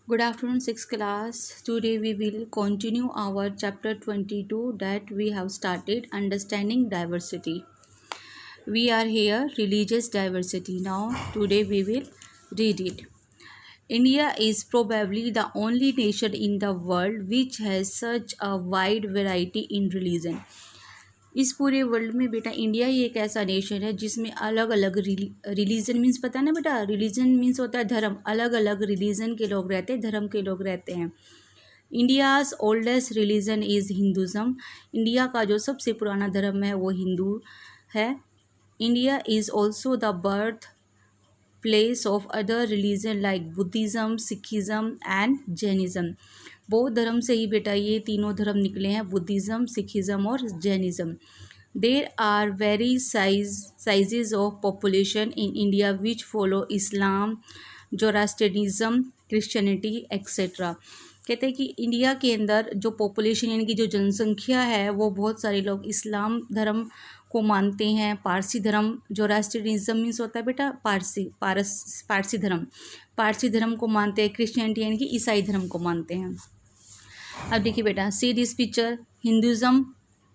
Good afternoon, 6th class. Today we will continue our chapter 22 that we have started, Understanding Diversity. We are here, Religious Diversity. Now, today we will read it. India is probably the only nation in the world which has such a wide variety in religion. इस पूरे world में बेटा India ही एक ऐसा nation है जिसमें अलग अलग रिलीजन मीन्स पता है ना बेटा, रिलीजन मीन्स होता है धर्म, अलग अलग रिलीजन के लोग रहते हैं, धर्म के लोग रहते हैं। India's oldest religion is Hinduism. India का जो सबसे पुराना धर्म है वो हिंदू है। India is also the birth place of other religion like Buddhism, Sikhism and Jainism. बौद्ध धर्म से ही बेटा ये तीनों धर्म निकले हैं, बुद्धिज़्म, सिखिज़म और Jainism. There are very sizes of population in India which follow Islam, Zoroastrianism, Christianity etcetera. कहते हैं कि इंडिया के अंदर जो पॉपुलेशन यानी कि जो जनसंख्या है वो बहुत सारे लोग इस्लाम धर्म को मानते हैं, पारसी धर्म, जोरास्ट्रियनिज़म मीन्स होता है बेटा पारसी धर्म को मानते हैं, क्रिश्चियनिटी यानी कि ईसाई धर्म को मानते हैं। अब देखिए बेटा, see this picture, Hinduism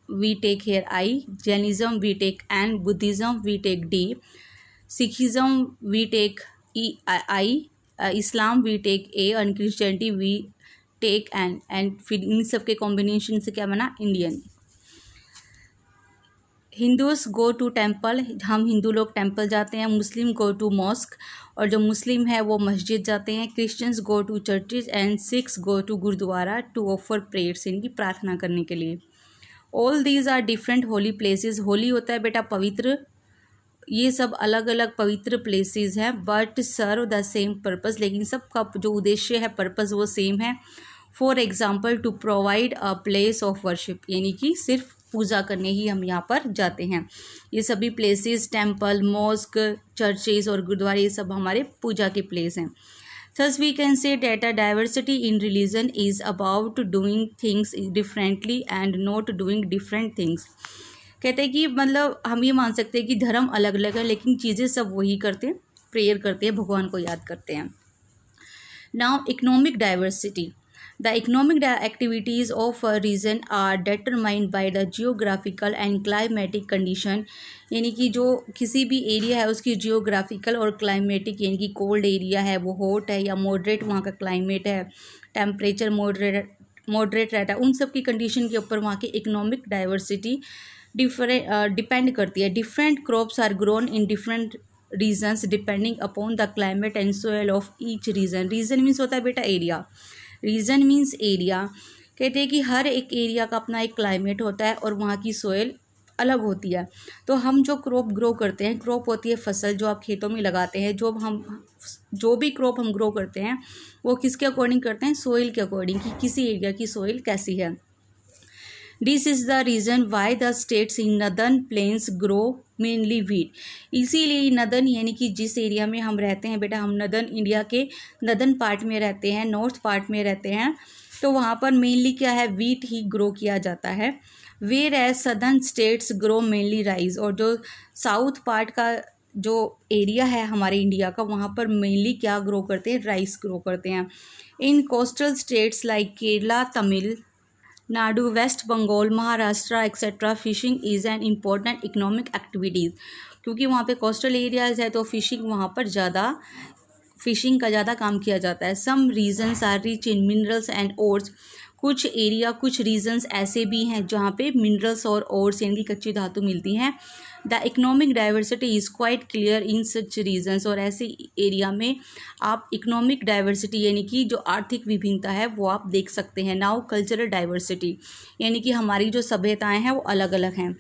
we take here I, Jainism we take N, Buddhism we take D, Sikhism we take E I, Islam we take A और क्रिश्चियनिटी वी टेक एंड फिर इन सब के कॉम्बिनेशन से क्या बना, Indian. Hindus go to temple, हम हिंदू लोग temple जाते हैं। मुस्लिम गो टू मॉस्क, और जो मुस्लिम है वो मस्जिद जाते हैं। Christians go to churches and Sikhs go to gurdwara to offer prayers, यानी कि प्रार्थना करने के लिए। All these are different holy places. Holy होता है बेटा पवित्र, ये सब अलग अलग पवित्र प्लेसेस हैं, but serve the same purpose, लेकिन सबका जो उद्देश्य है, पर्पज़ वो सेम है। For example to provide a place of worship, यानी कि सिर्फ पूजा करने ही हम यहाँ पर जाते हैं। ये सभी प्लेसेस, टेम्पल, मॉस्क, चर्चेज और गुरुद्वारे, ये सब हमारे पूजा के प्लेस हैं। Thus we can say that a diversity in religion is about doing things differently and not doing different things. कहते हैं कि मतलब हम ये मान सकते हैं कि धर्म अलग अलग है लेकिन चीज़ें सब वही करते हैं, प्रेयर करते हैं, भगवान को याद करते हैं। Now economic diversity. The economic activities of a region are determined by the geographical and climatic condition, यानी कि जो किसी भी एरिया है उसकी जियोग्राफिकल और क्लाइमेटिक, यानी कि कोल्ड एरिया है वो हॉट है या मॉडरेट वहाँ का क्लाइमेट है, टेम्परेचर मॉडरेट रहता है, उन सब की कंडीशन के ऊपर वहाँ की इकोनॉमिक डाइवर्सिटी डिपेंड करती है। Different crops are grown in different regions depending upon the climate and soil of each region. Region means होता है बेटा एरिया, रीजन मीन्स एरिया। कहते हैं कि हर एक एरिया का अपना एक क्लाइमेट होता है और वहाँ की सोयल अलग होती है। तो हम जो क्रॉप ग्रो करते हैं, क्रॉप होती है फसल जो आप खेतों में लगाते हैं, जो भी क्रॉप हम ग्रो करते हैं वो किसके अकॉर्डिंग करते हैं, सोइल के अकॉर्डिंग, कि किसी एरिया की सोइल कैसी है। This is the reason why the states in northern plains grow mainly wheat. इसीलिए नदर्न यानी कि जिस एरिया में हम रहते हैं बेटा, हम नदर्न इंडिया के नदर्न पार्ट में रहते हैं, नॉर्थ पार्ट में रहते हैं, तो वहाँ पर मेनली क्या है, वीट ही ग्रो किया जाता है। Whereas southern states grow mainly rice, और जो साउथ पार्ट का जो एरिया है हमारे इंडिया का, वहाँ पर मेनली क्या ग्रो करते हैं, राइस ग्रो करते हैं। In coastal states like Kerala, Tamil Nadu, west Bengal, Maharashtra etcetera, fishing is an important economic activities, क्योंकि वहाँ पे कोस्टल एरियाज़ है तो फिशिंग वहाँ पर फिशिंग का ज़्यादा काम किया जाता है। Some regions are rich in minerals and ores, कुछ रीजन्स ऐसे भी हैं जहाँ पे मिनरल्स और ओर्स यानी कि कच्ची धातु मिलती हैं। The economic diversity is quite clear in such regions, और ऐसे एरिया में आप इकोनॉमिक डाइवर्सिटी यानी कि जो आर्थिक विभिन्नता है वो आप देख सकते हैं। नाउ कल्चरल डाइवर्सिटी, यानी कि हमारी जो सभ्यताएँ हैं वो अलग अलग हैं।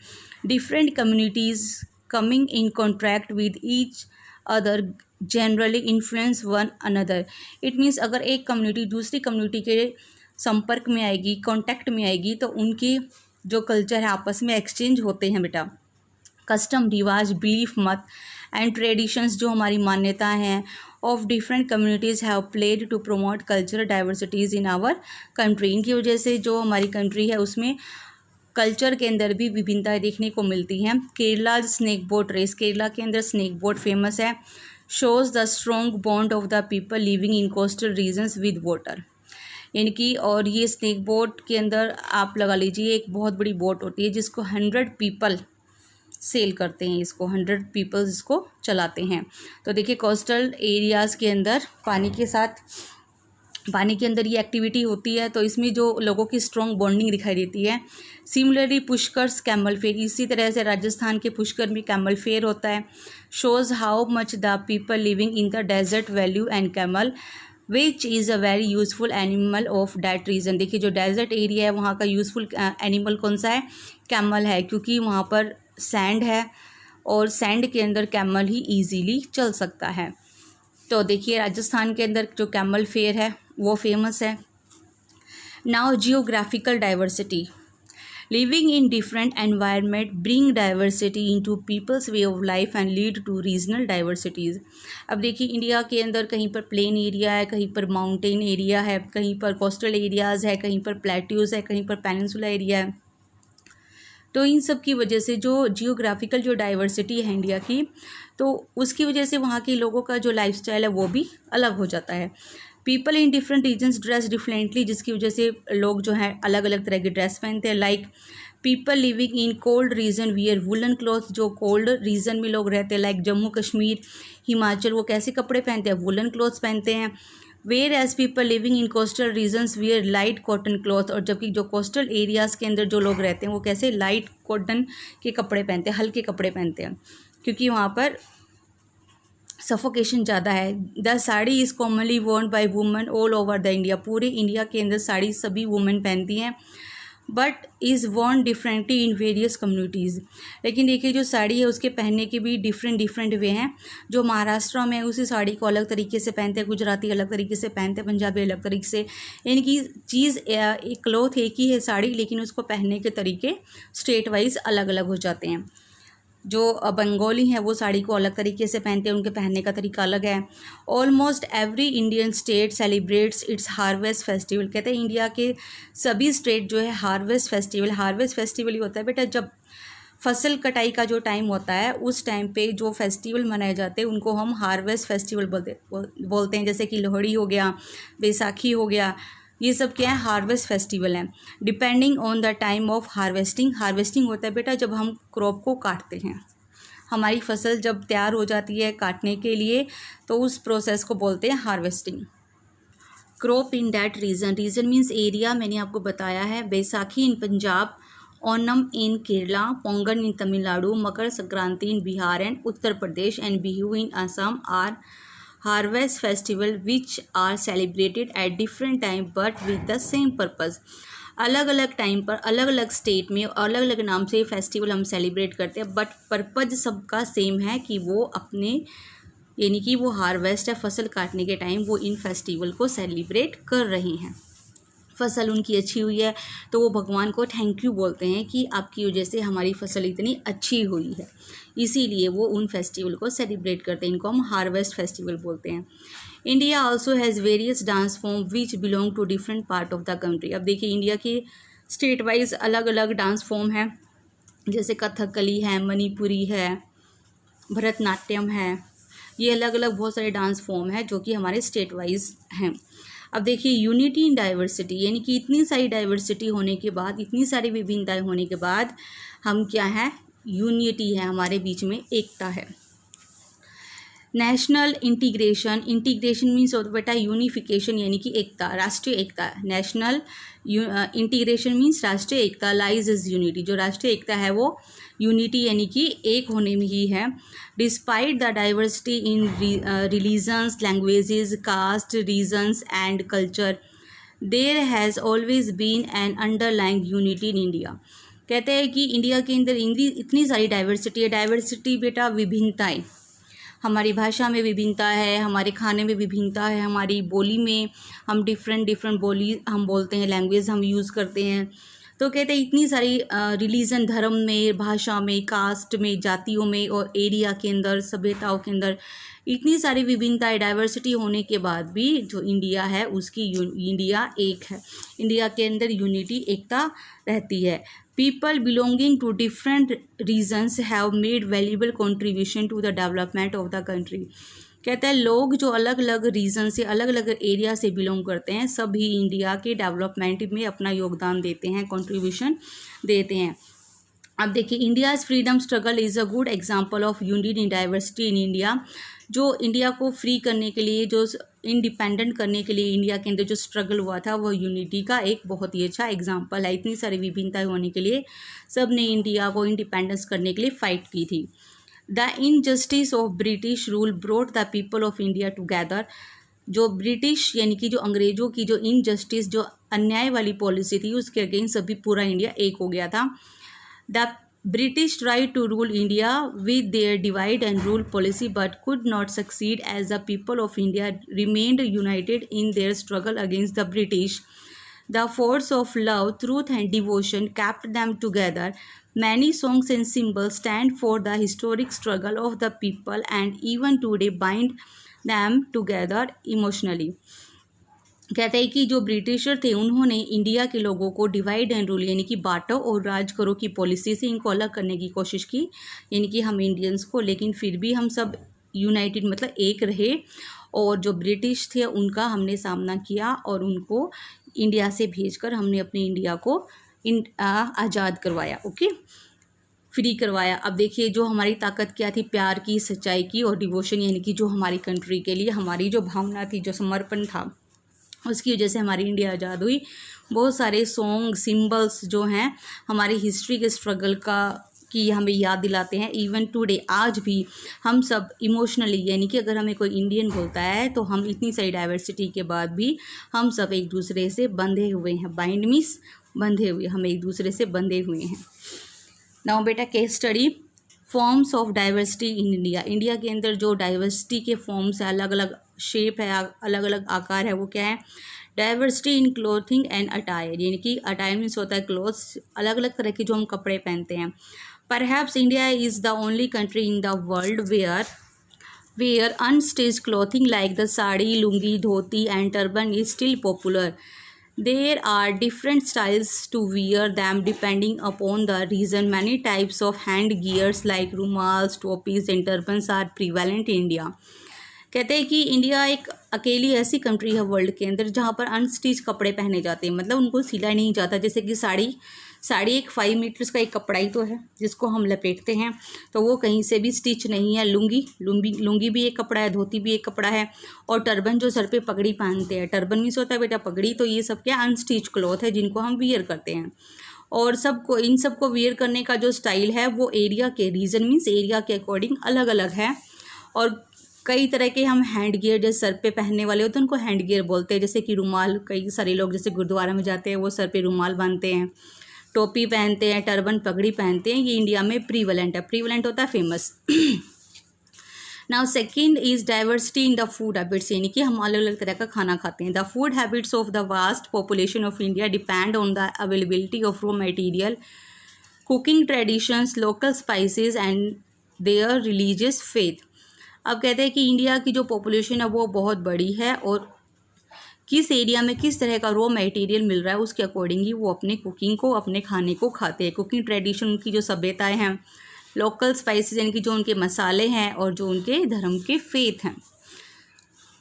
Different communities coming in contract with each other generally influence one another. It means अगर एक कम्युनिटी दूसरी कम्युनिटी के संपर्क में आएगी, कांटेक्ट में आएगी, तो उनके जो कल्चर है आपस में एक्सचेंज होते हैं बेटा। कस्टम, रिवाज, बिलीफ, मत एंड ट्रेडिशंस, जो हमारी मान्यताएं हैं, of different communities have played to promote cultural diversities in our country. इनकी वजह से जो हमारी कंट्री है उसमें कल्चर के अंदर भी विभिन्नताएं देखने को मिलती हैं। Kerala snake boat race, Kerala के अंदर स्नैक बोट फेमस है। Shows the strong bond of the people living in coastal regions with water, यानी कि और ये स्नेक बोट के अंदर आप लगा लीजिए एक बहुत बड़ी बोट होती है जिसको 100 पीपल सेल करते हैं, इसको 100 पीपल्स इसको चलाते हैं। तो देखिए कोस्टल एरियाज़ के अंदर पानी के अंदर ये एक्टिविटी होती है, तो इसमें जो लोगों की स्ट्रॉन्ग बॉन्डिंग दिखाई देती है। सिमिलरली पुष्कर्स कैमल फेयर, इसी तरह से राजस्थान के पुष्कर में कैमल फेयर होता है। Shows how much the people living in the desert value and camel which is a very useful animal of that region. देखिए जो डेजर्ट एरिया है वहाँ का यूज़फुल एनिमल कौन सा है, कैमल है, क्योंकि वहाँ पर सैंड है और सैंड के अंदर कैमल ही ईजीली चल सकता है। तो देखिए राजस्थान के अंदर जो कैमल फेयर है वो फेमस है। Now geographical diversity, living in different environment bring diversity into people's way of life and lead to regional diversities. अब देखिए इंडिया के अंदर कहीं पर प्लेन एरिया है, कहीं पर माउंटेन एरिया है, कहीं पर कोस्टल एरियाज़ है, कहीं पर प्लेट्यूज़ है, कहीं पर पेनिनसुला एरिया है। तो इन सब की वजह से जो जियोग्राफिकल जो डाइवर्सिटी है इंडिया की, तो उसकी वजह से वहाँ के लोगों का जो लाइफस्टाइल है वो भी अलग हो जाता है। People in different regions dress differently, जिसकी वजह से लोग जो है अलग अलग तरह के ड्रेस पहनते हैं। Like people living in cold region wear woollen cloth, जो कोल्ड रीजन में लोग रहते हैं लाइक जम्मू कश्मीर, हिमाचल, वो कैसे कपड़े पहनते हैं, वुलन क्लॉथ्स पहनते हैं। Whereas people living in coastal regions wear light cotton cloth, और जबकि जो कोस्टल एरियाज़ के अंदर जो लोग रहते हैं वो कैसे लाइट कॉटन के कपड़े पहनते हैं, हल्के कपड़े पहनते हैं, क्योंकि वहाँ पर सफोकेशन ज़्यादा है। The sari is commonly worn by women all over the India, पूरे इंडिया के अंदर साड़ी सभी वुमेन पहनती हैं, but is worn differently in various communities. लेकिन देखिए जो साड़ी है उसके पहनने के भी डिफरेंट वे हैं। जो महाराष्ट्र में उसी साड़ी को अलग तरीके से पहनते हैं, गुजराती अलग तरीके से पहनते हैं, पंजाबी अलग तरीके से, यानी कि चीज़ एक क्लॉथ एक ही है साड़ी, लेकिन उसको पहनने के तरीके स्टेट वाइज अलग अलग हो जाते हैं। जो बंगाली हैं वो साड़ी को अलग तरीके से पहनते हैं, उनके पहनने का तरीका अलग है। Almost every Indian state celebrates it's harvest festival, कहते हैं इंडिया के सभी स्टेट जो है हार्वेस्ट फेस्टिवल ही होता है बेटा, जब फसल कटाई का जो टाइम होता है उस टाइम पे जो फेस्टिवल मनाए जाते हैं उनको हम हार्वेस्ट फेस्टिवल बोलते हैं। जैसे कि लोहड़ी हो गया, बैसाखी हो गया, ये सब क्या है, हार्वेस्ट फेस्टिवल है। Depending on the time of harvesting होता है बेटा जब हम क्रॉप को काटते हैं, हमारी फसल जब तैयार हो जाती है काटने के लिए, तो उस प्रोसेस को बोलते हैं harvesting. Crop in that region means area, मैंने आपको बताया है। Baisakhi in Punjab, Onam in Kerala, Pongal in Tamil Nadu, Makar Sankranti in Bihar and Uttar Pradesh and Bihu in Assam are harvest festival which are celebrated at different time but with the same purpose. अलग अलग टाइम पर अलग अलग स्टेट में अलग अलग नाम से फेस्टिवल हम सेलिब्रेट करते हैं, बट पर्पज़ सबका सेम है कि वो अपने, यानी कि वो हार्वेस्ट है, फसल काटने के टाइम वो इन फेस्टिवल को सेलिब्रेट कर रहे हैं। फसल उनकी अच्छी हुई है तो वो भगवान को थैंक यू बोलते हैं कि आपकी वजह से हमारी फसल इतनी अच्छी हुई है, इसीलिए वो उन फेस्टिवल को सेलिब्रेट करते हैं। इनको हम हार्वेस्ट फेस्टिवल बोलते हैं। India also has various dance form which belong to different part of the country. अब देखिए इंडिया के स्टेट वाइज अलग अलग डांस फॉर्म है, जैसे कथकली है, मणिपुरी है, भरतनाट्यम है, ये अलग अलग बहुत सारे डांस फॉर्म है जो कि हमारे स्टेट वाइज हैं। अब देखिए यूनिटी इन डाइवर्सिटी, यानी कि इतनी सारी डाइवर्सिटी होने के बाद, इतनी सारी विभिन्नताएं होने के बाद हम क्या है, यूनिटी है, हमारे बीच में एकता है। नेशनल इंटीग्रेशन मीन्स होता बेटा यूनिफिकेशन, यानी कि एकता, राष्ट्रीय एकता। नेशनल इंटीग्रेशन मीन्स राष्ट्रीय एकता, लाइज इज यूनिटी, जो राष्ट्रीय एकता है वो यूनिटी यानी कि एक होने में ही है। Despite the diversity in religions, languages, caste, regions and culture, there has always been an underlying unity in India. कहते हैं कि इंडिया के अंदर इतनी सारी डाइवर्सिटी है। डाइवर्सिटी बेटा विभिन्नताएं, हमारी भाषा में विभिन्नता है, हमारे खाने में विभिन्नता है, हमारी बोली में हम डिफरेंट बोली हम बोलते हैं, लैंग्वेज हम यूज़ करते हैं। तो कहते हैं इतनी सारी रिलीजन, धर्म में, भाषा में, कास्ट में, जातियों में और एरिया के अंदर, सभ्यताओं के अंदर इतनी सारी विभिन्नताएं, डाइवर्सिटी होने के बाद भी जो इंडिया है उसकी इंडिया एक है। इंडिया के अंदर यूनिटी, एकता रहती है। People belonging to different regions have made valuable contribution to the development of the country. कहता है लोग जो अलग अलग रीजन से, अलग अलग एरिया से बिलोंग करते हैं, सभी इंडिया के डेवलपमेंट में अपना योगदान देते हैं, कंट्रीब्यूशन देते हैं। अब देखिए, India's freedom struggle is a good example of unity in diversity in India. जो इंडिया को फ्री करने के लिए, जो इंडिपेंडेंट करने के लिए इंडिया के अंदर जो स्ट्रगल हुआ था, वो यूनिटी का एक बहुत ही अच्छा एग्जांपल है। इतनी सारी विभिन्नताएं होने के लिए सब ने इंडिया को इंडिपेंडेंस करने के लिए फ़ाइट की थी। The injustice of British rule brought the people of India together. जो ब्रिटिश यानी कि जो अंग्रेज़ों की जो इनजस्टिस, जो अन्याय वाली पॉलिसी थी, उसके अगेंस्ट सभी पूरा इंडिया एक हो गया था। The British tried to rule India with their divide and rule policy but could not succeed as the people of India remained united in their struggle against the British. The force of love, truth and devotion kept them together. Many songs and symbols stand for the historic struggle of the people and even today bind them together emotionally. कहते हैं कि जो britisher थे उन्होंने India के लोगों को divide and rule यानी कि बांटो और राज करो की पॉलिसी से इनको अलग करने की कोशिश की, यानी कि हम इंडियंस को, लेकिन फिर भी हम सब यूनाइटेड मतलब एक रहे और जो ब्रिटिश थे उनका हमने सामना किया और उनको इंडिया से भेजकर हमने अपने इंडिया को आज़ाद करवाया, ओके, फ्री करवाया। अब देखिए, जो हमारी ताकत क्या थी, प्यार की, सच्चाई की और डिवोशन, यानी कि जो हमारी कंट्री के लिए हमारी जो भावना थी, जो समर्पण था, उसकी वजह से हमारी इंडिया आज़ाद हुई। बहुत सारे सॉन्ग, सिंबल्स जो हैं हमारी हिस्ट्री के स्ट्रगल का की हमें याद दिलाते हैं। इवन टुडे, आज भी हम सब इमोशनली, यानी कि अगर हमें कोई इंडियन बोलता है तो हम इतनी सारी डाइवर्सिटी के बाद भी हम सब एक दूसरे से बंधे हुए हैं। बाइंड मीन्स बंधे हुए, हम एक दूसरे से बंधे हुए हैं। नाउ बेटा, case study forms of diversity in India. India के अंदर जो डाइवर्सिटी के फॉर्म्स है, अलग अलग शेप है, अलग अलग आकार है, वो क्या है? Diversity in clothing and attire, यानी कि अटायर मीन्स होता है क्लोथ्स, अलग अलग तरह के जो हम कपड़े पहनते हैं। Perhaps India is the only country in the world where unstitched clothing like the sari, lungi, dhoti and turban is still popular. There are different styles to wear them depending upon the region. Many types of hand gears like rumals, topis and turbans are prevalent in India. कहते हैं कि India एक अकेली ऐसी country है world के अंदर जहाँ पर अनस्टिच कपड़े पहने जाते हैं, मतलब उनको सिला नहीं जाता। जैसे कि साड़ी एक 5 मीटर्स का एक कपड़ा ही तो है जिसको हम लपेटते हैं, तो वो कहीं से भी स्टिच नहीं है। लुंगी भी एक कपड़ा है, धोती भी एक कपड़ा है, और टर्बन जो सर पे पगड़ी पहनते हैं, टर्बन मीन्स होता है बेटा पगड़ी, तो ये सब क्या अनस्टिच क्लॉथ है जिनको हम वियर करते हैं। और इन सबको वियर करने का जो स्टाइल है वो एरिया के, रीजन मीन्स एरिया के अकॉर्डिंग अलग अलग है। और कई तरह के हम हैंड गियर, जैसे सर पे पहनने वाले होते हैं उनको हैंड गियर बोलते हैं। जैसे कि रुमाल, कई सारे लोग जैसे गुरुद्वारा में जाते हैं वो सर पे रुमाल बांधते हैं, टोपी पहनते हैं, टर्बन पगड़ी पहनते हैं। ये इंडिया में प्रीवलेंट है। प्रीवलेंट होता है famous. Now second is diversity in the food habits, यानी कि हम अलग अलग तरह का खाना खाते हैं। The food habits of the vast population of India depend on the availability of raw material, cooking traditions, local spices and there religious faith. अब कहते हैं कि इंडिया की जो पॉपुलेशन है वो बहुत बड़ी है और किस एरिया में किस तरह का रॉ मटेरियल मिल रहा है उसके अकॉर्डिंग ही वो अपने कुकिंग को, अपने खाने को खाते हैं। कुकिंग ट्रेडिशन, उनकी जो सभ्यताएं हैं, लोकल स्पाइसेस यानी कि जो उनके मसाले हैं, और जो उनके धर्म के फेथ हैं,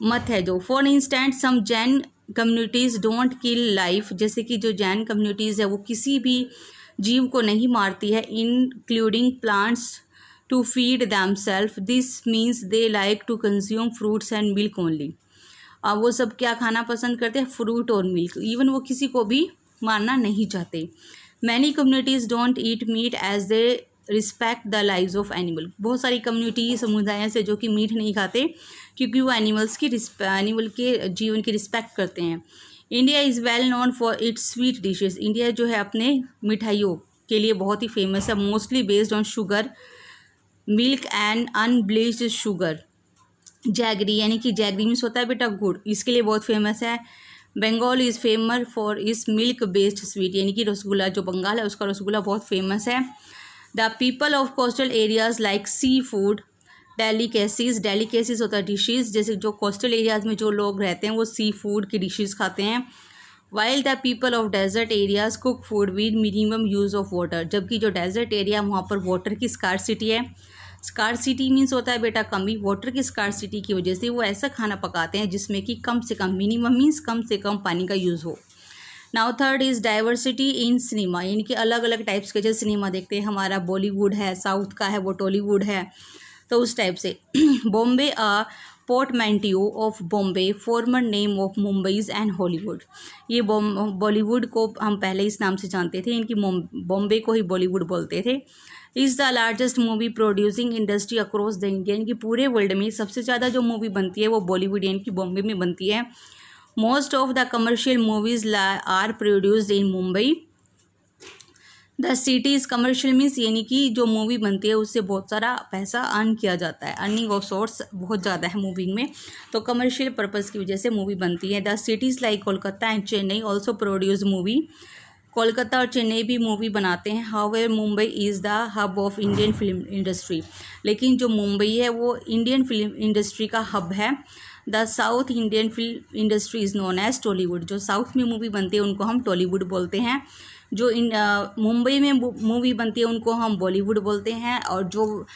मत है जो। For instance some Jain communities don't kill life, जैसे कि जो जैन कम्युनिटीज़ है वो किसी भी जीव को नहीं मारती है, including plants, to feed themselves. This means they like to consume fruits and milk only. अब वो सब क्या खाना पसंद करते हैं? फ्रूट और मिल्क। इवन वो किसी को भी मारना नहीं चाहते। Many communities don't eat meat as they respect the lives of animal. बहुत सारी कम्युनिटी, समुदाय से जो कि मीट नहीं खाते क्योंकि वो एनिमल के जीवन की रिस्पेक्ट करते हैं। India is well known for its sweet dishes. India जो है अपने मिठाइयों के लिए बहुत ही फेमस है, mostly based on sugar, milk and unbleached sugar. Jaggery, यानी कि जैगरी मीन्स होता है बेटा गुड़, इसके लिए बहुत फेमस है। बंगाल इज़ फेमस फॉर इस मिल्क बेस्ड स्वीट, यानी कि रसगुल्ला, जो बंगाल है उसका रसगुल्ला बहुत फेमस है। The people of coastal areas like sea food delicacies होता है डिशेज़, जैसे जो कोस्टल एरियाज़ में जो लोग रहते हैं वो सी फूड की डिशेज़ खाते हैं। While the people of desert areas cook food with minimum use of water, जबकि जो डेजर्ट एरिया वहाँ पर वाटर की स्कार्सिटी है, स्कार्सिटी मीन्स होता है बेटा कमी। वाटर की स्कार्सिटी की वजह से वो ऐसा खाना पकाते हैं जिसमें कि कम से कम, मिनिमम मीन्स कम से कम पानी का यूज़ हो। Now third is diversity in cinema, यानी कि अलग अलग टाइप्स के जैसे सिनेमा देखते हैं, हमारा बॉलीवुड है, साउथ का है वो टॉलीवुड है, तो उस टाइप से। Bombay portmanteau of Bombay, former name of Mumbai's and Hollywood. ये बॉलीवुड को हम पहले इस नाम से जानते थे, इनकी बॉम्बे को ही बॉलीवुड बोलते थे। Is the largest movie producing industry across the India, इनकी पूरे वर्ल्ड में सबसे ज़्यादा जो मूवी बनती है वो बॉलीवुड यानी कि बॉम्बे में बनती है। Most of the commercial movies are produced in Mumbai. The cities commercial means यानी कि जो मूवी बनती है उससे बहुत सारा पैसा अर्न किया जाता है, अर्निंग ऑफ सोर्स बहुत ज़्यादा है मूवी में, तो कमर्शियल पर्पज़ की वजह से मूवी बनती है। The cities like Kolkata and Chennai also produce movie, Kolkata और चेन्नई भी मूवी बनाते हैं। However Mumbai is the hub of Indian film industry, लेकिन जो मुंबई है वो इंडियन फिल्म इंडस्ट्री का हब है। The south Indian film industry is known as Tollywood, जो साउथ में मूवी बनती है उनको हम टॉलीवुड बोलते हैं। जो मुंबई में मूवी बनती है उनको हम बॉलीवुड बोलते हैं, और जो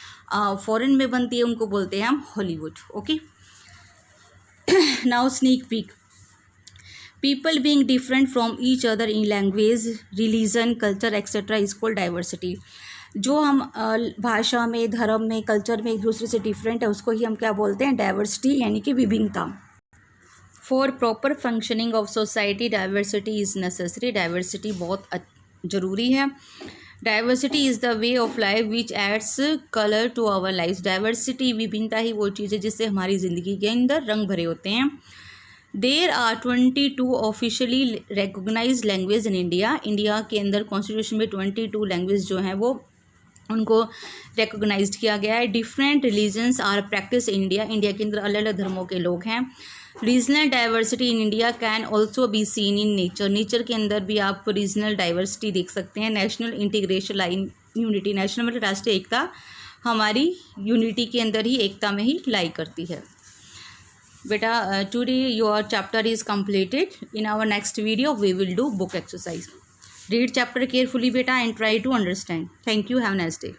फॉरेन में बनती है उनको बोलते हैं हम Hollywood. Okay, now sneak peek. People being different from each other in language, religion, culture etcetera is called diversity. जो हम भाषा में, धर्म में, कल्चर में एक दूसरे से डिफरेंट है उसको ही हम क्या बोलते हैं, डाइवर्सिटी, यानी कि विभिन्नता। For proper functioning of society diversity is necessary, diversity बहुत ज़रूरी है। Diversity is the way of life which adds colour to our life, diversity विभिन्नता ही वो चीज़ है जिससे हमारी ज़िंदगी के अंदर रंग भरे होते हैं। There are 22 officially recognised language in India, India के अंदर कॉन्स्टिट्यूशन में 22 लैंग्वेज जो हैं वो उनको रिकॉग्नाइज्ड किया गया है। Different religions are practice in India, India के अंदर अलग अलग धर्मों के लोग हैं। Regional diversity in India can also be seen in nature, nature के अंदर भी आप रीजनल डाइवर्सिटी देख सकते हैं। National integration line unity, national मतलब राष्ट्रीय एकता हमारी यूनिटी के अंदर ही, एकता में ही लाई करती है। बेटा today your chapter is completed. In our next video we will do book exercise. Read chapter carefully beta and try to understand. Thank you. Have a nice day.